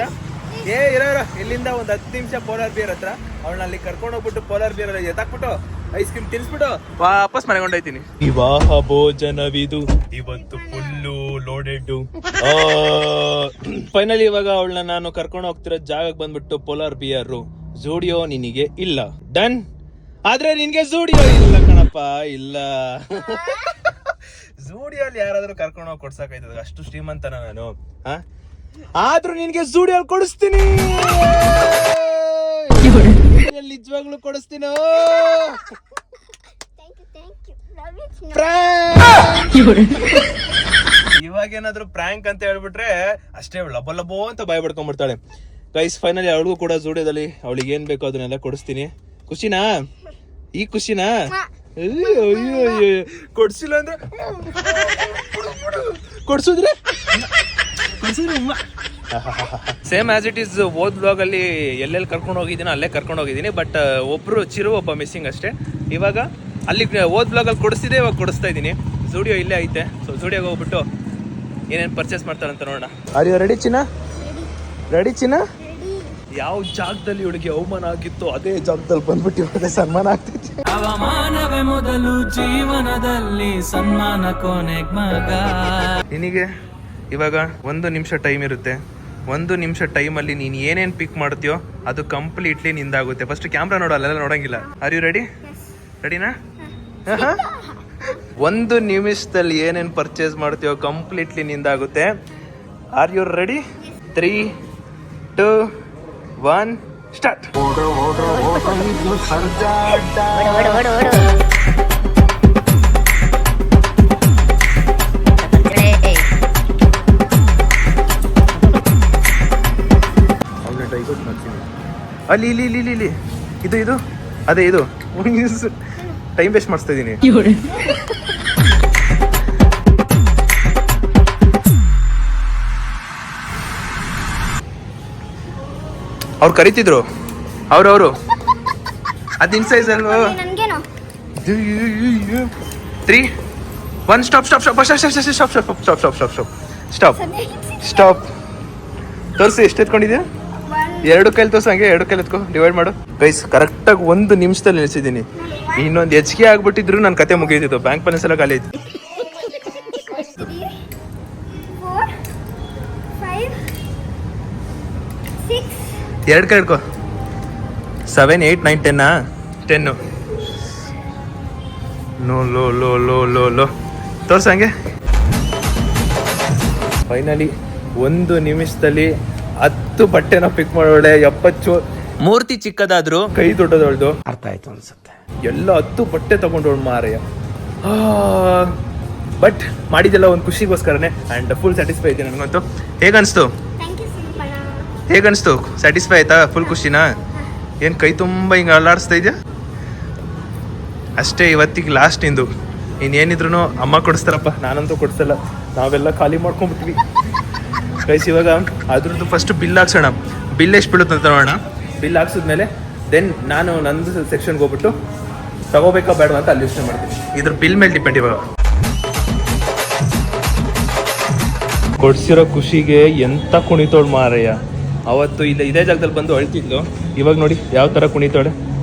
ಇಲ್ಲಿಂದ ಒಂದು 10 ನಿಮಿಷ ಪೋಲಾರ್ ಬಿಯರ್ ಹತ್ರ. ಅವಳನ್ನ ಅಲ್ಲಿ ಕರ್ಕೊಂಡು ಹೋಗ್ಬಿಟ್ಟು ಪೋಲಾರ್ ಬಿಯರ್ ಅಲ್ಲಿ ಎತ್ತಾಕ್ಬಿಟ್ಟು ಐಸ್ ಕ್ರೀಮ್ ತಿನ್ಸ್ಬಿಟ್ಟು ವಾಪಸ್ ಮನೆಗೆ ಹೊಂಟೈತೀನಿ. ವಿವಾಹ ಭೋಜನವಿದು ಇವತ್ತು ಫುಲ್ಲು ಲೋಡೆಡ್. ಫೈನಲಿ ಇವಾಗ ಅವಳನ್ನ ನಾನು ಕರ್ಕೊಂಡು ಹೋಗ್ತಿರೋ ಜಾಗಕ್ಕೆ ಬಂದ್ಬಿಟ್ಟು ಪೋಲಾರ್ ಬಿಯರ್. ಜೂಡಿಯೋ ನಿನಗೆ ಇಲ್ಲ, ಡನ್. ಆದ್ರೆ ನಿನ್ಗೆ ಜೂಡಿಯೋ ಇಲ್ಲ ಕಣಪ್ಪ, ಇಲ್ಲ. ಜೂಡಿಯೋಲ್ಲಿ ಯಾರಾದ್ರೂ ಕರ್ಕೊಂಡು ಹೋಗಿ ಕೊಡ್ಸಕ್ಕಾಯ್ತದ? ಅಷ್ಟು ಶ್ರೀಮಂತನ ನಾನು? ಆದ್ರೂ ನಿನ್ಗೆ ಜೂಡಿಯೋಲ್ಲಿ ಕೊಡಿಸ್ತೀನಿ, ನಿಜವಾಗ್ಲೂ ಕೊಡಿಸ್ತೀನೋ. ಇವಾಗ ಏನಾದ್ರು ಪ್ರ್ಯಾಂಕ್ ಅಂತ ಹೇಳ್ಬಿಟ್ರೆ ಅಷ್ಟೇ, ಲಬೋ ಅಂತ ಬಾಯ್ ಪಡ್ಕೊಂಡ್ಬಿಡ್ತಾಳೆ ಗೈಸ್. ಫೈನಲಿ ಅವಳಿಗೂ ಕೂಡ ಜೂಡಿಯೋದಲ್ಲಿ ಅವಳಿಗೆ ಏನ್ ಬೇಕೋ ಅದನ್ನೆಲ್ಲ ಕೊಡಿಸ್ತೀನಿ. ಖುಷಿನಾ? ಈ ಖುಷಿನಾ? ಅಯ್ಯೋ ಕೊಡ್ಸಿಲ್ಲ ಅಂದ್ರೆ ಕೊಡ್ಸಿದ್ರೆ ಸೇಮ್ ಆಸ್ ಇಟ್ ಈಸ್ ಓದ್ ಬ್ಲಾಗ್ ಅಲ್ಲಿ ಎಲ್ಲೆಲ್ಲಿ ಕರ್ಕೊಂಡು ಹೋಗಿದ್ದೀನಿ ಅಲ್ಲೇ ಕರ್ಕೊಂಡು ಹೋಗಿದ್ದೀನಿ. ಬಟ್ ಒಬ್ರು ಚಿರು ಒಬ್ಬ ಮಿಸ್ಸಿಂಗ್ ಅಷ್ಟೇ. ಇವಾಗ ಅಲ್ಲಿ ಓದ್ ಬ್ಲಾಗ್ ಅಲ್ಲಿ ಕೊಡಿಸ್ತಿದ್ದೆ, ಇವಾಗ ಕೊಡಿಸ್ತಾ ಇದ್ದೀನಿ. ಜೂಡಿಯೋ ಇಲ್ಲೇ ಐತೆ. ಸೊ ಜೂಡಿಯೋಗೆ ಹೋಗ್ಬಿಟ್ಟು ಏನೇನು ಪರ್ಚೇಸ್ ಮಾಡ್ತಾರಂತ ನೋಡೋಣ. ಆರ್ ಯು ರೆಡಿ ಚಿನ್ನ? ರೆಡಿ ಚಿನ್ನ? ಯಾವ ಜಾಗದಲ್ಲಿ ಇವಳಿಗೆ ಅವಮಾನ ಆಗಿತ್ತು ಅದೇ ಜಾಗದಲ್ಲಿ ಬಂದ್ಬಿಟ್ಟು ಇವಳಿಗೆ ಸನ್ಮಾನ ಆಗ್ತೈತಿ. ಅವಮಾನವೇ ಮೊದಲು ಜೀವನದಲ್ಲಿ, ಸನ್ಮಾನ ಕೊನೆಗ್ ಮಗ. ನಿನಗೆ ಇವಾಗ 1 ನಿಮಿಷ ಟೈಮ್ ಇರುತ್ತೆ. 1 ನಿಮಿಷ ಟೈಮಲ್ಲಿ ನೀನು ಏನೇನು ಪಿಕ್ ಮಾಡ್ತೀಯೋ ಅದು ಕಂಪ್ಲೀಟ್ಲಿ ನಿಂದಾಗುತ್ತೆ. ಫಸ್ಟ್ ಕ್ಯಾಮ್ರಾ ನೋಡಲ್ಲ, ನೋಡಂಗಿಲ್ಲ. R you ready? ರೆಡಿನಾ? 1 ನಿಮಿಷದಲ್ಲಿ ಏನೇನು ಪರ್ಚೇಸ್ ಮಾಡ್ತೀಯೋ ಕಂಪ್ಲೀಟ್ಲಿ ನಿಂದಾಗುತ್ತೆ. Are you ready? 3, 2, 1 ಸ್ಟಾರ್ಟ್. ಅಲ್ಲಿ ಇಲ್ಲಿ ಇಲ್ಲಿ ಇಲ್ಲಿ ಇದು ಅದೇ ಇದು ಟೈಮ್ ವೇಸ್ಟ್ ಮಾಡಿಸ್ತಾ ಇದ್ದೀನಿ. ಅವ್ರು ಕರಿತಿದ್ರು ಅವ್ರವರು ಅದಿನ್ ಸೈಜ್ ಅಲ್ವಾ? ನನ್ಗೇನು 3, 1 ಸ್ಟಾಪ್. ತೋರಿಸಿ ಎಷ್ಟು ಎತ್ಕೊಂಡಿದ್ಯಾ? 2 ಕೈಲಿ ತೋರ್ಸ, ಹಂಗೆ 2 ಕೈಲಿ ಎತ್ಕೊ, ಡಿವೈಡ್ ಮಾಡು. ಗೈಸ್ ಕರೆಕ್ಟಾಗಿ 1 ನಿಮಿಷದಲ್ಲಿ ನಿಲ್ಸಿದ್ದೀನಿ. ಇನ್ನೊಂದು ಹೆಚ್ಚಿಗೆ ಆಗ್ಬಿಟ್ಟಿದ್ರು ನನ್ನ ಕತೆ ಮುಗಿದಿತ್ತು. ಬ್ಯಾಂಕ್ ಬ್ಯಾಲೆನ್ಸ್ ಎಲ್ಲ ಖಾಲಿ ಐತಿ. 3, 4, 5, 6. 2 ಕೈ ಹಿಡ್ಕೊ. 7, 8, 9, 10 ಲೋ ತೋರ್ಸ ಹಂಗೆ. ಫೈನಲಿ 1 ನಿಮಿಷದಲ್ಲಿ 10 ಬಟ್ಟೆನ ಪಿಕ್ ಮಾಡೋಳೆ. 70 ಮೂರ್ತಿ ಚಿಕ್ಕದಾದ್ರು ಕೈ ದೊಡ್ಡದೊಳ್ದು. ಅರ್ಥ ಆಯ್ತು ಅನ್ಸುತ್ತೆ. ಎಲ್ಲ 10 ಬಟ್ಟೆ ತಗೊಂಡೋಳು ಮಾರಯ್ಯ. ಬಟ್ ಮಾಡಿದೆಲ್ಲ ಒಂದು ಖುಷಿಗೋಸ್ಕರನೇ. ಆ್ಯಂಡ್ ಫುಲ್ ಸ್ಯಾಟಿಸ್ಫೈ ಇದ್ದೀನಿ ನನಗಂತೂ. ಹೇಗನ್ನಿಸ್ತು? Thank you simple. ಹೇಗನ್ನಿಸ್ತು? ಸ್ಯಾಟಿಸ್ಫೈ ಆಯ್ತಾ? ಫುಲ್ ಖುಷಿನಾ? ಏನು ಕೈ ತುಂಬ ಹಿಂಗೆ ಅಲ್ಲಾಡಿಸ್ತಾ ಇದೆಯಾ? ಅಷ್ಟೇ ಇವತ್ತಿಗೆ ಲಾಸ್ಟ್ ಇಂದು. ಇನ್ನೇನಿದ್ರು ಅಮ್ಮ ಕೊಡಿಸ್ತಾರಪ್ಪ, ನಾನಂತೂ ಕೊಡಿಸಲ್ಲ. ನಾವೆಲ್ಲ ಖಾಲಿ ಮಾಡ್ಕೊಂಡ್ಬಿಟ್ವಿ ಗೈಸ್. ಇವಾಗ ಅದ್ರದ್ದು ಫಸ್ಟ್ ಬಿಲ್ ಹಾಕ್ಸೋಣ. ಬಿಲ್ ಎಷ್ಟು ಬೀಳುತ್ತೆ ಅಂತ ನೋಡೋಣ. ಬಿಲ್ ಹಾಕ್ಸಿದ್ಮೇಲೆ ದೆನ್ ನಾನು ನಂದು ಸೆಕ್ಷನ್ಗೆ ಹೋಗ್ಬಿಟ್ಟು ತಗೋಬೇಕಾ ಬೇಡ ಅಂತ ಅಲ್ಲಿ ಯೋಚನೆ ಮಾಡ್ತೀನಿ. ಇದ್ರ ಬಿಲ್ ಮೇಲೆ ಡಿಪೆಂಡ್. ಇವಾಗ ಕೊಡ್ಸಿರೋ ಖುಷಿಗೆ ಎಂತ ಕುಣಿತೋಳು ಮಾರಯ್ಯ. ಅವತ್ತು ಇದೇ ಜಾಗದಲ್ಲಿ ಬಂದು ಅಳ್ತಿದ್ಲು. ಇವಾಗ ನೋಡಿ ಯಾವ ಥರ ಕುಣಿತೋಳೆ.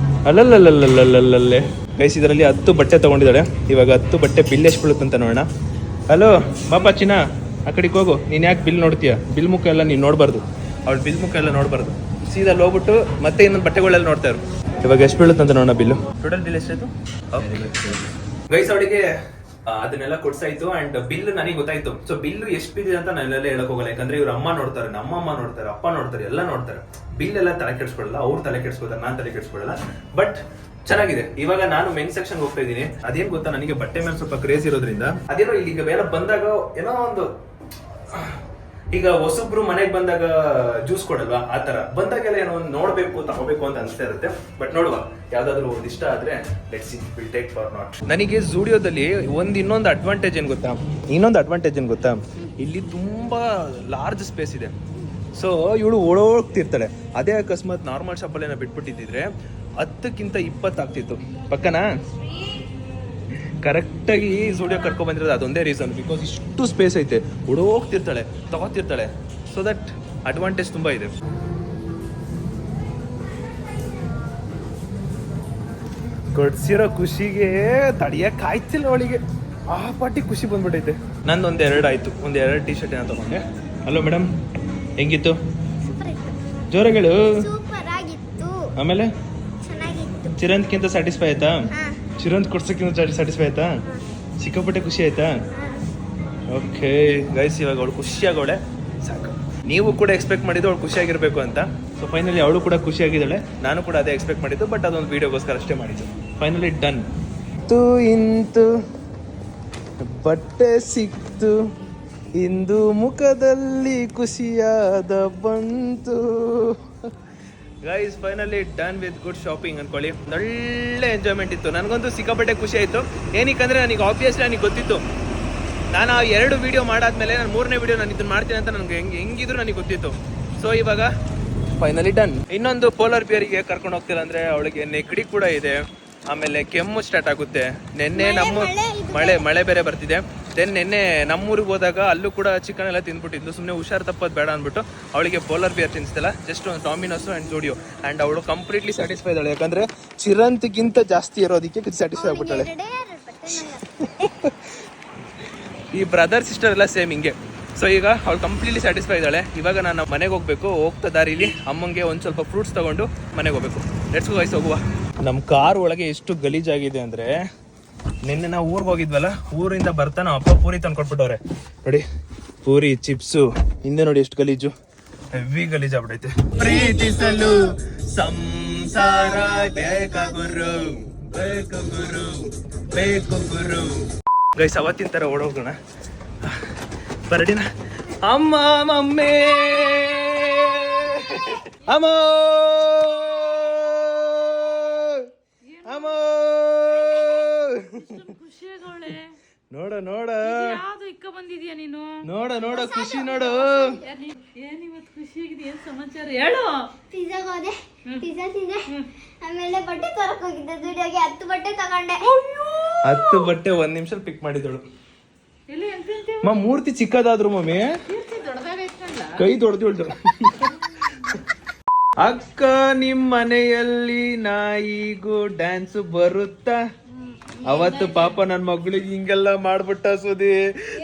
ಅಲ್ಲಲ್ಲಲ್ಲಲ್ಲಲ್ಲಲ್ಲೇ ಗೈಸ್. ಇದರಲ್ಲಿ 10 ಬಟ್ಟೆ ತೊಗೊಂಡಿದ್ದಾಳೆ. ಇವಾಗ 10 ಬಟ್ಟೆ ಬಿಲ್ ಎಷ್ಟು ಬೀಳುತ್ತಂತ ನೋಡೋಣ. ಹಲೋ ಬಾಬಾ ಚಿನ್ನ, ಆ ಕಡೆಗೆ ಹೋಗು. ನೀನು ಯಾಕೆ ಬಿಲ್ ನೋಡ್ತೀಯ? ಬಿಲ್ ಮುಖ ಎಲ್ಲ ನೀನು ನೋಡಬಾರ್ದು. ಅವಳು ಬಿಲ್ ಮುಖ ಎಲ್ಲ ನೋಡಬಾರ್ದು. ಸೀದಾ ಹೋಗ್ಬಿಟ್ಟು ಮತ್ತೆ ಇನ್ನೊಂದು ಬಟ್ಟೆಗಳೆಲ್ಲ ನೋಡ್ತಾ ಇರು. ಇವಾಗ ಎಷ್ಟು ಬೀಳುತ್ತಂತ ನೋಡೋಣ ಬಿಲ್ಲು. ಟೋಟಲ್ ಬಿಲ್ ಎಷ್ಟಾಯ್ತು ಗೈಸ್? ಅವಳಿಗೆ ಅದನ್ನೆಲ್ಲ ಕೊಡ್ಸಾಯ್ತು. ಅಂಡ್ ಬಿಲ್ ನನಗೆ ಗೊತ್ತಾಯ್ತು. ಸೊ ಬಿಲ್ ಎಷ್ಟು ಬಿದ್ದಿದೆ ಅಂತ ನಾನೆಲ್ಲ ಹೇಳಕ್ ಹೋಗಲ್ಲ. ಯಾಕಂದ್ರೆ ಇವ್ರ ಅಮ್ಮ ನೋಡ್ತಾರೆ, ನಮ್ಮ ಅಮ್ಮ ನೋಡ್ತಾರೆ, ಅಪ್ಪ ನೋಡ್ತಾರೆ, ಎಲ್ಲ ನೋಡ್ತಾರೆ. ಬಿಲ್ ಎಲ್ಲ ತಲೆ ಕೆಡ್ಸ್ಕೊಳ್ಳಲ್ಲ. ಅವ್ರು ತಲೆ ಕೆಡ್ಸ್ಕೊತಾರೆ, ನಾನು ತಲೆ ಕೆಡ್ಸ್ಕೊಳ್ಳಲ್ಲ. ಬಟ್ ಚೆನ್ನಾಗಿದೆ. ಇವಾಗ ನಾನು ಮೆನ್ ಸೆಕ್ಷನ್ ಹೋಗ್ತಾ ಇದ್ದೀನಿ. ಅದೇನ್ ಗೊತ್ತಾ, ನನಗೆ ಬಟ್ಟೆ ಮೇಲೆ ಸ್ವಲ್ಪ ಕ್ರೇಜ್ ಇರೋದ್ರಿಂದ ಅದೇನೋ ಇಲ್ಲಿ ಬೇರೆ ಬಂದಾಗ ಏನೋ ಒಂದು, ಈಗ ಹೊಸಬ್ರು ಮನೆಗೆ ಬಂದಾಗ ಜ್ಯೂಸ್ ಕೊಡಲ್ವಾ, ಆ ತರ ಬಂದಾಗೆಲ್ಲ ಏನೋ ಒಂದು ನೋಡ್ಬೇಕು, ತಗೋಬೇಕು ಅಂತ ಅನಿಸ್ತಾ ಇರುತ್ತೆ. ಬಟ್ ನೋಡುವ, ಯಾವ್ದಾದ್ರು ಒಂದು ಇಷ್ಟ ಆದ್ರೆ let's see, will take for not. ನನಗೆ ಜೂಡಿಯೋದಲ್ಲಿ ಇನ್ನೊಂದು ಅಡ್ವಾಂಟೇಜ್ ಏನ್ ಗೊತ್ತಾ, ಇಲ್ಲಿ ತುಂಬಾ ಲಾರ್ಜ್ ಸ್ಪೇಸ್ ಇದೆ. ಸೊ ಇವಳು ಓಡೋಗ್ತಿರ್ತಾಳೆ. ಅದೇ ಅಕಸ್ಮಾತ್ ನಾರ್ಮಲ್ ಶಾಪಲ್ಲಿ ಏನೋ ಬಿಟ್ಬಿಟ್ಟಿದ್ರೆ 10ಕ್ಕಿಂತ 20 ಆಗ್ತಿತ್ತು. ಪಕ್ಕನಾ? ಕರೆಕ್ಟಾಗಿ ಜೂಡಿಯೋ ಕರ್ಕೊ ಬಂದಿರೋದು ಅದೊಂದೇ ರೀಸನ್. ಬಿಕಾಸ್ ಇಷ್ಟು ಸ್ಪೇಸ್ ಐತೆ, ಓಡೋಗ್ತಿರ್ತಾಳೆ, ತಗೋತಿರ್ತಾಳೆ. ಸೊ ದಟ್ ಅಡ್ವಾಂಟೇಜ್ ತುಂಬ ಇದೆ. ಕೊಡ್ಸಿರೋ ಖುಷಿಗೆ ತಡಿಯಕ್ಕೆ ಆಯ್ತಿಲ್ಲ ಅವಳಿಗೆ. ಆ ಪಾಟಿ ಖುಷಿ ಬಂದ್ಬಿಟ್ಟೈತೆ. ನಂದು 2 ಆಯ್ತು. 2 ಟೀ ಶರ್ಟ್ ಏನೋ ತಗೊಂಡೆ. ಹಲೋ ಮೇಡಮ್, ಹೆಂಗಿತ್ತು? ಜೋರಗಳು. ಸೂಪರ್ ಆಗಿತ್ತು. ಆಮೇಲೆ ಚೆನ್ನಾಗಿತ್ತು. ಚಿರಂತ್ಕಿಂತ ಸ್ಯಾಟಿಸ್ಫೈ ಆಯ್ತಾ? ಚಿರಂತ್ ಕೊಡ್ಸೋಕ್ಕಿಂತ ಸ್ಯಾಟಿಸ್ಫೈ ಆಯ್ತಾ? ಸಿಕ್ಕಾಪಟ್ಟೆ ಖುಷಿ ಆಯ್ತಾ? ಓಕೆ ಗೈಸ್, ಇವಾಗ ಅವಳು ಖುಷಿಯಾಗವಳೆ, ಸಾಕು. ನೀವು ಕೂಡ ಎಕ್ಸ್ಪೆಕ್ಟ್ ಮಾಡಿದ್ದು ಅವಳು ಖುಷಿಯಾಗಿರ್ಬೇಕು ಅಂತ. ಸೊ ಫೈನಲಿ ಅವಳು ಕೂಡ ಖುಷಿಯಾಗಿದ್ದಾಳೆ. ನಾನು ಕೂಡ ಅದೇ ಎಕ್ಸ್ಪೆಕ್ಟ್ ಮಾಡಿದ್ದು. ಬಟ್ ಅದೊಂದು ವೀಡಿಯೋಗೋಸ್ಕರ ಅಷ್ಟೇ ಮಾಡಿದ್ದು. Finally done. ಇಂತು ಬಟ್ಟೆ ಸಿಕ್ತು, ಇಂದು ಮುಖದಲ್ಲಿ ಖುಷಿಯಾದ ಬಂತು. Guys finally done with good shopping ಅನ್ಕೊಳ್ಳಿ. ಒಳ್ಳೆ ಎಂಜಾಯ್ಮೆಂಟ್ ಇತ್ತು. ನನಗಂತೂ ಸಿಕ್ಕಾಪಟ್ಟೆ ಖುಷಿ ಆಯಿತು. ಏನಕ್ಕಂದ್ರೆ ನನಗೆ ಆಬ್ವಿಯಸ್ಲಿ ಗೊತ್ತಿತ್ತು ನಾನು ಆ 2 ವಿಡಿಯೋ ಮಾಡಾದ್ಮೇಲೆ ನಾನು 3ನೇ ವಿಡಿಯೋ ನಾನು ಇದನ್ನ ಮಾಡ್ತೀನಿ ಅಂತ ನನಗೆ ಹೆಂಗಿದ್ರು ನನಗೆ ಗೊತ್ತಿತ್ತು. ಸೊ ಇವಾಗ ಫೈನಲಿ ಡನ್. ಇನ್ನೊಂದು ಪೋಲಾರ್ ಬಿಯರಿಗೆ ಕರ್ಕೊಂಡು ಹೋಗ್ತಿಲ್ಲ ಅಂದ್ರೆ ಅವಳಿಗೆ ನೆಗಡಿ ಕೂಡ ಇದೆ, ಆಮೇಲೆ ಕೆಮ್ಮು ಸ್ಟಾರ್ಟ್ ಆಗುತ್ತೆ. ನೆನ್ನೆ ಮಳೆ ಬೇರೆ ಬರ್ತಿದೆ. ದೆನ್ ನೆನ್ನೆ ನಮ್ಮೂರಿಗೆ ಹೋದಾಗ ಅಲ್ಲೂ ಕೂಡ ಚಿಕನ್ ಎಲ್ಲ ತಿಂದ್ಬಿಟ್ಟಿದ್ಲು. ಸುಮ್ಮನೆ ಹುಷಾರು ತಪ್ಪೋದು ಬೇಡ ಅಂದ್ಬಿಟ್ಟು ಅವಳಿಗೆ ಪೋಲಾರ್ ಬಿಯರ್ ತಿನ್ನಿಸ್ತಿಲ್ಲ, ಜಸ್ಟ್ ಒಂದು ಡಾಮಿನೋಸು ಆ್ಯಂಡ್ ಜೂಡಿಯೋ. ಆ್ಯಂಡ್ ಅವಳು ಕಂಪ್ಲೀಟ್ಲಿ ಸ್ಯಾಟಿಸ್ಫೈ ಇದ್ದಾಳೆ, ಯಾಕಂದರೆ ಚಿರಂತಿಗಿಂತ ಜಾಸ್ತಿ ಇರೋದಕ್ಕೆ ಸ್ಯಾಟಿಸ್ಫೈ ಆಗ್ಬಿಟ್ಟಾಳೆ. ಈ ಬ್ರದರ್ ಸಿಸ್ಟರ್ ಎಲ್ಲ ಸೇಮ್ ಹಿಂಗೆ. ಸೊ ಈಗ ಅವಳು ಕಂಪ್ಲೀಟ್ಲಿ ಸ್ಯಾಟಿಸ್ಫೈ ಇದ್ದಾಳೆ. ಇವಾಗ ನಾನು ಮನೆಗೆ ಹೋಗ್ಬೇಕು. ಹೋಗ್ತಾ ದಾರಿಲಿ ಅಮ್ಮಂಗೆ ಒಂದು ಸ್ವಲ್ಪ ಫ್ರೂಟ್ಸ್ ತಗೊಂಡು ಮನೆಗೆ ಹೋಗ್ಬೇಕು. ಲೆಟ್ಸ್ ಗೋ ಗೈಸ್, ಹೋಗುವ. ನಮ್ಮ ಕಾರ್ ಒಳಗೆ ಎಷ್ಟು ಗಲೀಜಾಗಿದೆ ಅಂದರೆ, ನಿನ್ನೆ ನಾವು ಊರಿಗೆ ಹೋಗಿದ್ವಲ್ಲ, ಊರಿಂದ ಬರ್ತಾ ನಮ್ಮ ಅಪ್ಪ ಪೂರಿ ತಂದ್ಕೊಟ್ಬಿಟ್ಟವ್ರೆ ನೋಡಿ. ಪೂರಿ ಚಿಪ್ಸು ಹಿಂದೆ ನೋಡಿ ಎಷ್ಟು ಗಲೀಜು, ಹೆವಿ ಗಲೀಜಾಗ್ಬಿಟ್ಟೈತೆ. ಪ್ರೀತಿಸಲು ಸಂಸಾರ ಬೇಕಾಗುರು ಬೇಕು ಗುರು ಬೇಕು ಗುರು. ಗೈಸ್ ಅವತ್ತಿನ ಥರ ಓಡೋಗೋಣ ಬರಡಿನ. ಅಮ್ಮ ಮಮ್ಮೇ ಅಮ್ಮ ಅಮ್ಮ ನೋಡ ನೋಡ ಯಾವ್ದು ಇಕ್ಕ ಬಂದಿದ್ಯಾ ನೀನು? ನೋಡ ಖುಷಿ ನೋಡು. ಏನಿವತ್ತು ಖುಷಿಯಾಗಿದೆ? ಏನ್ ಸಮಾಚಾರ ಹೇಳು. ಪಿಜ್ಜಾಗೆ ಹೋದೆ, ಪಿಜ್ಜಾ ತಿಂದೆ, ಆಮೇಲೆ ಬಟ್ಟೆ ತರಕ್ ಹೋಗಿದ್ದೆ ದುಡಿಯೋಗೆ. 10 ಬಟ್ಟೆ ತಗೊಂಡೆ. 10 ಬಟ್ಟೆ 1 ನಿಮಿಷ ಪಿಕ್ ಮಾಡಿದಳು. ಎಲ್ಲಿ ಎಂತ ಮೂರ್ತಿ ಚಿಕ್ಕದಾದ್ರು ಮಮ್ಮಿ, ಕೈ ದೊಡ್ದು. ಅಕ್ಕ ನಿಮ್ ಮನೆಯಲ್ಲಿ ನಾಯಿಗೂ ಡ್ಯಾನ್ಸ್ ಬರುತ್ತಾ? ಅವತ್ತು ಪಾಪ ನನ್ ಮಗಳಿಗೆ ಹಿಂಗೆಲ್ಲ ಮಾಡ್ಬಿಟ್ಟ ಸುದಿ,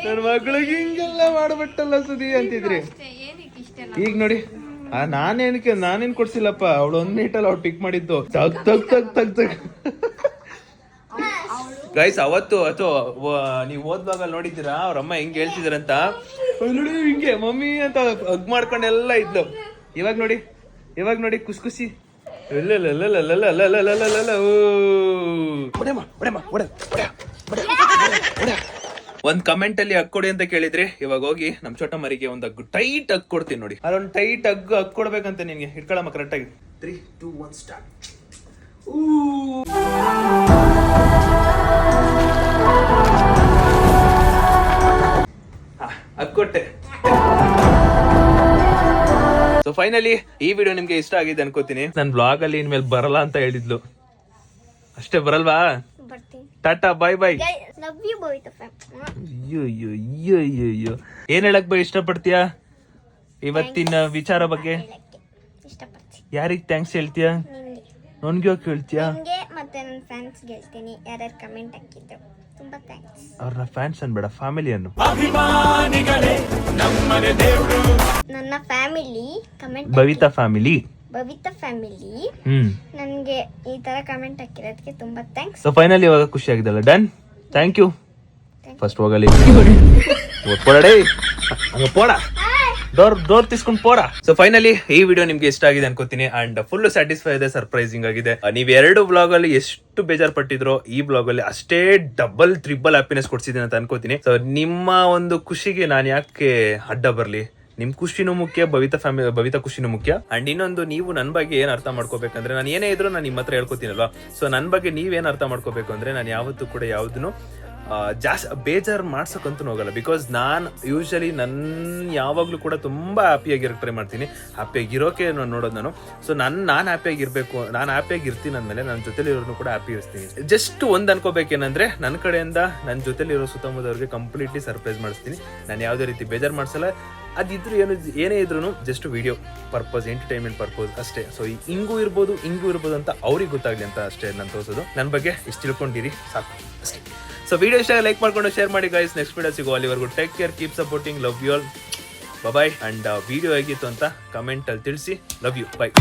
ನನ್ ಮಗಳಿಗೆ ಹಿಂಗೆಲ್ಲ ಮಾಡ್ಬಿಟ್ಟಲ್ಲ ಸುದಿ ಅಂತಿದ್ರಿ. ಈಗ ನೋಡಿ ನಾನೇನ್ ಕೊಡ್ಸಿಲ್ಲಪ್ಪ, ಅವಳು 1 ಮಿನಿಟಲ್ಲಿ ಅವ್ಳು ಪಿಕ್ ಮಾಡಿದ್ದು. ತಗ್ ಗೈಸ್ ಅವತ್ತು ನೀವು ಓದ್ವಾಗ ನೋಡಿದ್ದೀರಾ ಅವ್ರ ಅಮ್ಮ ಹೆಂಗ್ ಹೇಳ್ತಿದಾರಂತ. ನೋಡಿ ಹಿಂಗೆ ಮಮ್ಮಿ ಅಂತ ಹಗ್ ಮಾಡ್ಕೊಂಡೆಲ್ಲ ಇದ್ಲು. ಇವಾಗ ನೋಡಿ ಖುಷಿ. ಒಂದ್ ಕಮೆಂಟ್ ಅಲ್ಲಿ ಹಗ್ ಕೊಡಿ ಅಂತ ಕೇಳಿದ್ರಿ. ಇವಾಗ ಹೋಗಿ ನಮ್ ಚೋಟ ಮರಿಗೆ ಒಂದ್ ಹಗ್ ಟೈಟ್ ಹಗ್ ಕೊಡ್ತೀನಿ ನೋಡಿ. ಅದೊಂದ್ ಟೈಟ್ ಹಗ್ ಕೊಡ್ಬೇಕಂತ ನಿನ್ಗೆ. ಇಟ್ಕೊಳಮ್ಮ ಕರೆಕ್ಟ್ ಆಗಿ. 3, 2, 1 ಸ್ಟಾರ್ಟ್. ಅಕ್ಕೊಟ್ಟೆ. ಸೊ ಫೈನಲಿ ಈ ವಿಡಿಯೋ ನಿಮ್ಗೆ ಇಷ್ಟ ಆಗಿದೆ ಅನ್ಕೋತೀನಿ. ನನ್ ಬ್ಲಾಗ್ ಅಲ್ಲಿ ಇನ್ಮೇಲೆ ಬರಲ್ಲ ಅಂತ ಹೇಳಿದ್ಲು, ಅಷ್ಟೇ ಬರಲ್ವಾ? Tata bye bye. Love you ಬೋಯ್ತ ಫ್ಯಾಮ್. ಅಯ್ಯೋ ಏನ್ ಹೇಳಕ್ ಇಷ್ಟಪಡ್ತೀಯಾ ಇವತ್ತಿನ ವಿಚಾರ ಬಗ್ಗೆ? ಇಷ್ಟಪಡ್ತೀನಿ. ಯಾರಿಗ್ ಥ್ಯಾಂಕ್ಸ್ ಹೇಳ್ತೀಯಾ? ನನ್ಗೆ ಯಾಕೆ ಹೇಳ್ತೀಯಾ? ನಿಂಗೆ ಮತ್ತೆ ನನ್ನ ಫ್ಯಾನ್ಸ್ ಹೇಳ್ತೀನಿ, ಯಾರ್ಯಾರು ಕಮೆಂಟ್ ಹಾಕಿದ್ರು. ತುಂಬಾ ಥ್ಯಾಂಕ್ಸ್. ಅವ್ರನ್ನ ಫ್ಯಾನ್ಸ್ ಅನ್ಬೇಡ, ಫ್ಯಾಮಿಲಿ ಅನ್ನು. ನನ್ನ ಫ್ಯಾಮಿಲಿ ಕಮೆಂಟ್, ಬವಿತಾ ಫ್ಯಾಮಿಲಿ ನನ್ಗೆ ಈ ತರ ಕಮೆಂಟ್ ಹಾಕಿರೋದಕ್ಕೆ ತುಂಬಾ ಥ್ಯಾಂಕ್ಸ್. ಸೊ ಫೈನಲಿ ಇವಾಗ ಖುಷಿ ಆಗಿದಲ್ಲ. Done, thank you. ಫಸ್ಟ್ ಹೋಗಲಿ ಪೋಡ ಡೋರ್ ತಿಸ್ಕೊಂಡ್ ಪೋಡ. ಸೊ ಫೈನಲಿ ಈ ವಿಡಿಯೋ ನಿಮ್ಗೆ ಇಷ್ಟ ಆಗಿದೆ ಅನ್ಕೋತೀನಿ. ಅಂಡ್ ಫುಲ್ ಸ್ಯಾಟಿಸ್ಫೈ ಇದೆ, ಸರ್ಪ್ರೈಸಿಂಗ್ ಆಗಿದೆ. ನೀವ್ 2 ಬ್ಲಾಗ್ ಅಲ್ಲಿ ಎಷ್ಟು ಬೇಜಾರ್ ಪಟ್ಟಿದ್ರು, ಈ ಬ್ಲಾಗ್ ಅಲ್ಲಿ ಅಷ್ಟೇ ಡಬಲ್ ಟ್ರಿಬಲ್ ಹ್ಯಾಪಿನೆಸ್ ಕೊಡ್ಸಿದೀನಿ ಅಂತ ಅನ್ಕೋತೀನಿ. ಸೊ ನಿಮ್ಮ ಒಂದು ಖುಷಿಗೆ ನಾನು ಯಾಕೆ ಅಡ್ಡ ಬರ್ಲಿ? ನಿಮ್ ಖುಷಿನೂ ಮುಖ್ಯ, ಬವಿತಾ ಖುಷಿನೂ ಮುಖ್ಯ. ಅಂಡ್ ಇನ್ನೊಂದು, ನೀವು ನನ್ನ ಬಗ್ಗೆ ಏನ್ ಅರ್ಥ ಮಾಡ್ಕೋಬೇಕಂದ್ರೆ, ನಾನು ಏನೇ ಇದ್ರು ನಾನು ನಿಮ್ಮ ಹತ್ರ ಹೇಳ್ಕೊತೀನಲ್ವಾ. ಸೊ ನನ್ನ ಬಗ್ಗೆ ನೀವೇನ್ ಅರ್ಥ ಮಾಡ್ಕೋಬೇಕು ಅಂದ್ರೆ, ನಾನು ಯಾವತ್ತೂ ಕೂಡ ಯಾವ್ದನ್ನು ಜಾಸ್ತಿ ಬೇಜಾರು ಮಾಡ್ಸಕ್ಕಂತೂ ಹೋಗಲ್ಲ. ಬಿಕಾಸ್ ನಾನು ಯೂಶಲಿ ಯಾವಾಗಲೂ ಕೂಡ ತುಂಬ ಹ್ಯಾಪಿಯಾಗಿರೋಕ್ಕೆ ಟ್ರೈ ಮಾಡ್ತೀನಿ. ಹ್ಯಾಪಿಯಾಗಿರೋಕೆ ನೋಡೋದು ನಾನು. ಸೊ ನಾನು ಹ್ಯಾಪಿಯಾಗಿರ್ಬೇಕು, ನಾನು ಹ್ಯಾಪಿಯಾಗಿರ್ತೀನಿ ಅಂದಮೇಲೆ ನನ್ನ ಜೊತೆಲಿರೋನು ಕೂಡ ಹ್ಯಾಪಿ ಇರ್ತೀನಿ. ಜಸ್ಟ್ ಒಂದು ಅನ್ಕೋಬೇಕೇನಂದ್ರೆ, ನನ್ನ ಕಡೆಯಿಂದ ನನ್ನ ಜೊತೆಲಿರೋ ಸುತ್ತಮುತ್ತವ್ರಿಗೆ ಕಂಪ್ಲೀಟ್ಲಿ ಸರ್ಪ್ರೈಸ್ ಮಾಡಿಸ್ತೀನಿ. ನಾನು ಯಾವುದೇ ರೀತಿ ಬೇಜಾರು ಮಾಡಿಸಲ್ಲ. ಅದಿದ್ರು ಏನೇ ಇದ್ರು just video purpose, entertainment purpose ಅಷ್ಟೇ. ಸೊ ಹಿಂಗೂ ಇರ್ಬೋದು ಅಂತ ಅವ್ರಿಗೆ ಗೊತ್ತಾಗ್ಲಿ ಅಂತ ಅಷ್ಟೇ ನಾನು ತೋರಿಸೋದು. ನನ್ನ ಬಗ್ಗೆ ಇಷ್ಟು ತಿಳ್ಕೊಂಡಿರಿ ಸಾಕು ಅಷ್ಟೇ. ಸೊ ವಿಡಿಯೋ ಇಷ್ಟ ಲೈಕ್ ಮಾಡ್ಕೊಂಡು ಶೇರ್ ಮಾಡಿ ಗೈಸ್. ನೆಕ್ಸ್ಟ್ ವಿಡಿಯೋ ಸಿಗೋ, ಅಲ್ಲಿವರೆಗೂ take care, keep supporting, love you all, bye. And video ಹೇಗಿತ್ತು ಅಂತ ಕಮೆಂಟ್ ಅಲ್ಲಿ ತಿಳಿಸಿ. Love you, bye.